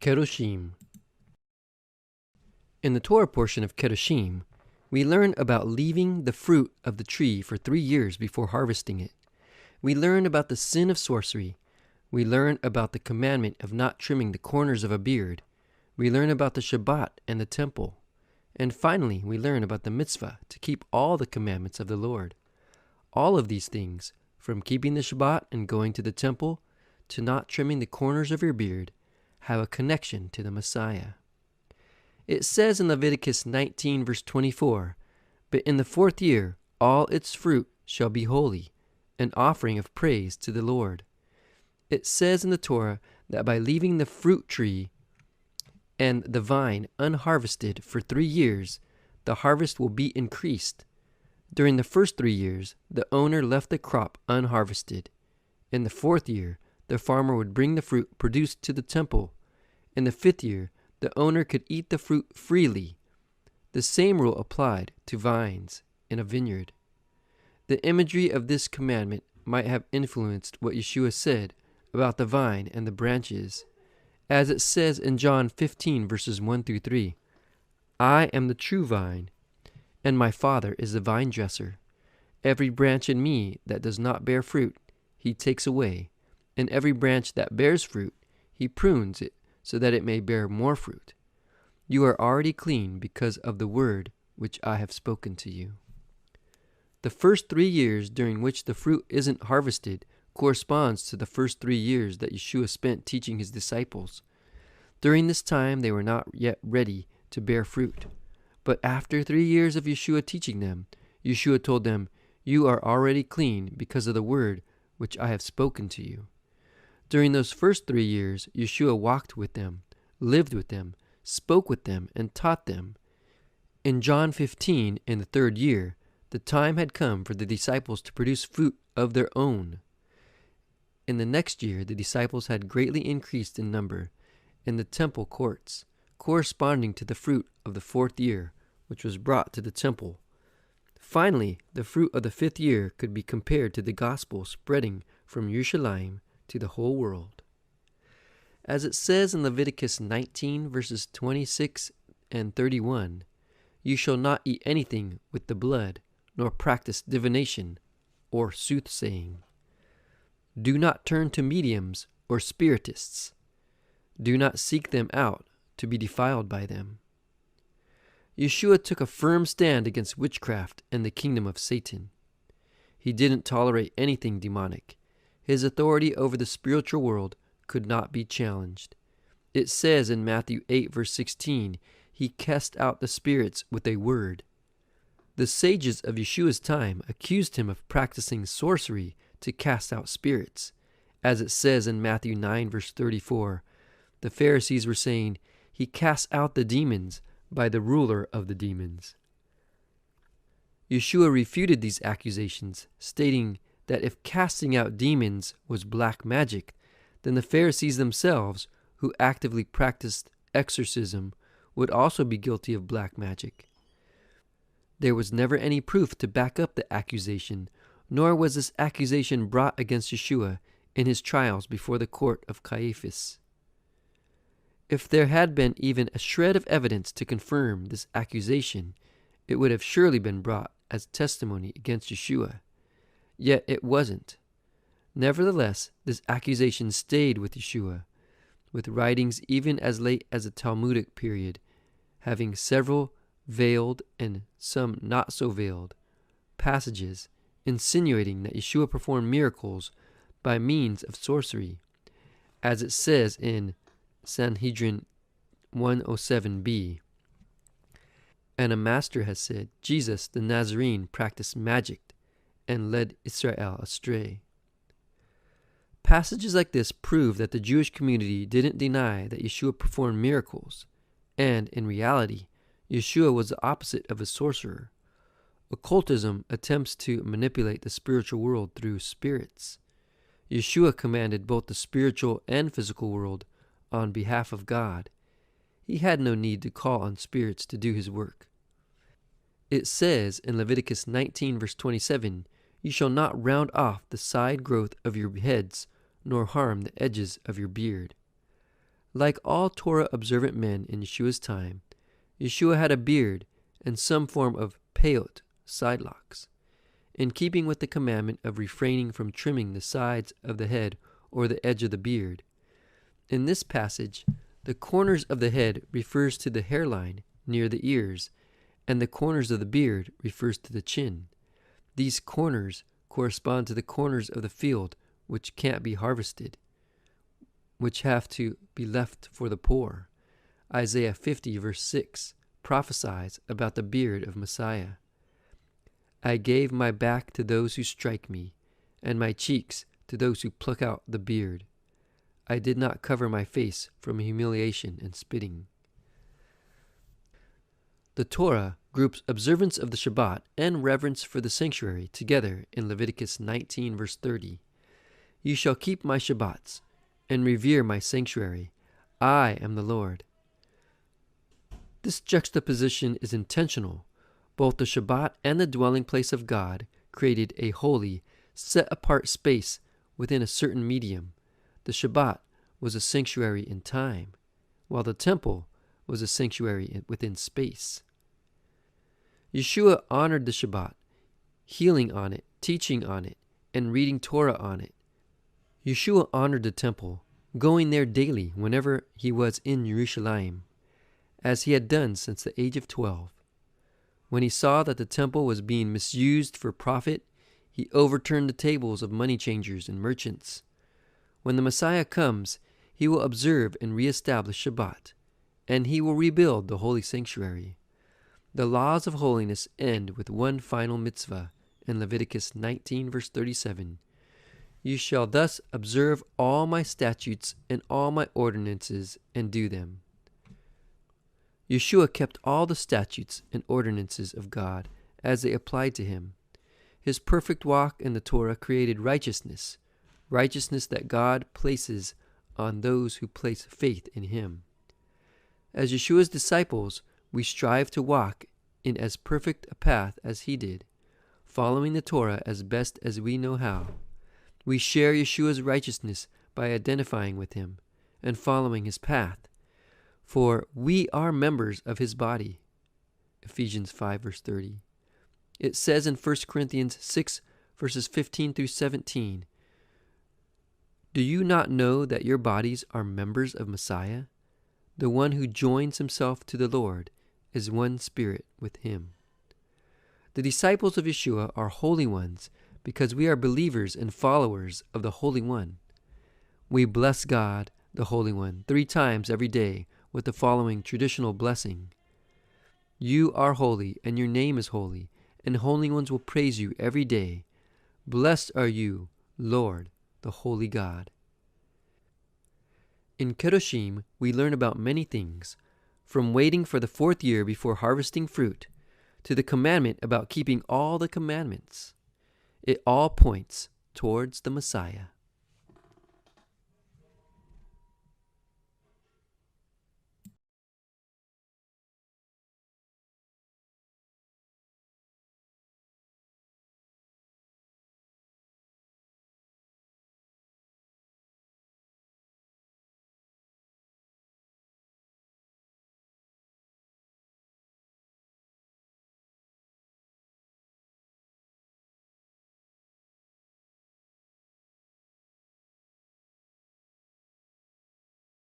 Kedoshim. In the Torah portion of Kedoshim, we learn about leaving the fruit of the tree for 3 years before harvesting it. We learn about the sin of sorcery. We learn about the commandment of not trimming the corners of a beard. We learn about the Shabbat and the temple. And finally, we learn about the mitzvah to keep all the commandments of the Lord. All of these things, from keeping the Shabbat and going to the temple, to not trimming the corners of your beard, have a connection to the Messiah. It says in Leviticus 19 verse 24, "But in the 4th year all its fruit shall be holy, an offering of praise to the Lord." It says in the Torah that by leaving the fruit tree and the vine unharvested for 3 years, the harvest will be increased. During the first 3 years, the owner left the crop unharvested. In the 4th year, the farmer would bring the fruit produced to the temple. In the 5th year, the owner could eat the fruit freely. The same rule applied to vines in a vineyard. The imagery of this commandment might have influenced what Yeshua said about the vine and the branches, as it says in John 15 verses 1 through 3, "I am the true vine, and my Father is the vine dresser. Every branch in me that does not bear fruit, he takes away, and every branch that bears fruit, he prunes it, so that it may bear more fruit. You are already clean because of the word which I have spoken to you." The first 3 years during which the fruit isn't harvested corresponds to the first 3 years that Yeshua spent teaching his disciples. During this time, they were not yet ready to bear fruit. But after 3 years of Yeshua teaching them, Yeshua told them, "You are already clean because of the word which I have spoken to you." During those first 3 years, Yeshua walked with them, lived with them, spoke with them, and taught them. In John 15, in the 3rd year, the time had come for the disciples to produce fruit of their own. In the next year, the disciples had greatly increased in number in the temple courts, corresponding to the fruit of the 4th year, which was brought to the temple. Finally, the fruit of the 5th year could be compared to the gospel spreading from Yerushalayim to the whole world. As it says in Leviticus 19 verses 26 and 31, "You shall not eat anything with the blood, nor practice divination or soothsaying. Do not turn to mediums or spiritists. Do not seek them out to be defiled by them." Yeshua took a firm stand against witchcraft and the kingdom of Satan. He didn't tolerate anything demonic. His authority over the spiritual world could not be challenged. It says in Matthew 8 verse 16, "He cast out the spirits with a word." The sages of Yeshua's time accused him of practicing sorcery to cast out spirits. As it says in Matthew 9 verse 34, the Pharisees were saying, "He casts out the demons by the ruler of the demons." Yeshua refuted these accusations, stating that if casting out demons was black magic, then the Pharisees themselves, who actively practiced exorcism, would also be guilty of black magic. There was never any proof to back up the accusation, nor was this accusation brought against Yeshua in his trials before the court of Caiaphas. If there had been even a shred of evidence to confirm this accusation, it would have surely been brought as testimony against Yeshua. Yet it wasn't. Nevertheless, this accusation stayed with Yeshua, with writings even as late as the Talmudic period, having several veiled and some not so veiled passages insinuating that Yeshua performed miracles by means of sorcery, as it says in Sanhedrin 107b. "And a master has said, Jesus the Nazarene practiced magic and led Israel astray." Passages like this prove that the Jewish community didn't deny that Yeshua performed miracles, and in reality, Yeshua was the opposite of a sorcerer. Occultism attempts to manipulate the spiritual world through spirits. Yeshua commanded both the spiritual and physical world on behalf of God. He had no need to call on spirits to do his work. It says in Leviticus 19 verse 27, "You shall not round off the side growth of your heads, nor harm the edges of your beard." Like all Torah observant men in Yeshua's time, Yeshua had a beard and some form of peyot, side locks, in keeping with the commandment of refraining from trimming the sides of the head or the edge of the beard. In this passage, the corners of the head refers to the hairline near the ears, and the corners of the beard refers to the chin. These corners correspond to the corners of the field which can't be harvested, which have to be left for the poor. Isaiah 50 verse 6 prophesies about the beard of Messiah. I gave my back to those who strike me, and my cheeks to those who pluck out the beard. I did not cover my face from humiliation and spitting. The Torah groups observance of the Shabbat and reverence for the sanctuary together in Leviticus 19 verse 30. You shall keep my Shabbats and revere my sanctuary. I am the Lord. This juxtaposition is intentional. Both the Shabbat and the dwelling place of God created a holy, set-apart space within a certain medium. The Shabbat was a sanctuary in time, while the temple was a sanctuary within space. Yeshua honored the Shabbat, healing on it, teaching on it, and reading Torah on it. Yeshua honored the temple, going there daily whenever he was in Jerusalem, as he had done since the age of 12. When he saw that the temple was being misused for profit, he overturned the tables of money changers and merchants. When the Messiah comes, he will observe and reestablish Shabbat, and he will rebuild the holy sanctuary. The laws of holiness end with one final mitzvah in Leviticus 19 verse 37. You shall thus observe all my statutes and all my ordinances and do them. Yeshua kept all the statutes and ordinances of God as they applied to him. His perfect walk in the Torah created righteousness that God places on those who place faith in him. As Yeshua's disciples, we strive to walk in as perfect a path as he did, following the Torah as best as we know how. We share Yeshua's righteousness by identifying with him and following his path, for we are members of his body. Ephesians 5 verse 30. It says in 1 Corinthians 6 verses 15 through 17, do you not know that your bodies are members of Messiah? The one who joins himself to the Lord is one spirit with him. The disciples of Yeshua are holy ones because we are believers and followers of the Holy One. We bless God, the Holy One, 3 times every day with the following traditional blessing. You are holy, and your name is holy, and holy ones will praise you every day. Blessed are you, Lord, the Holy God. In Kedoshim, we learn about many things, from waiting for the 4th year before harvesting fruit, to the commandment about keeping all the commandments. It all points towards the Messiah.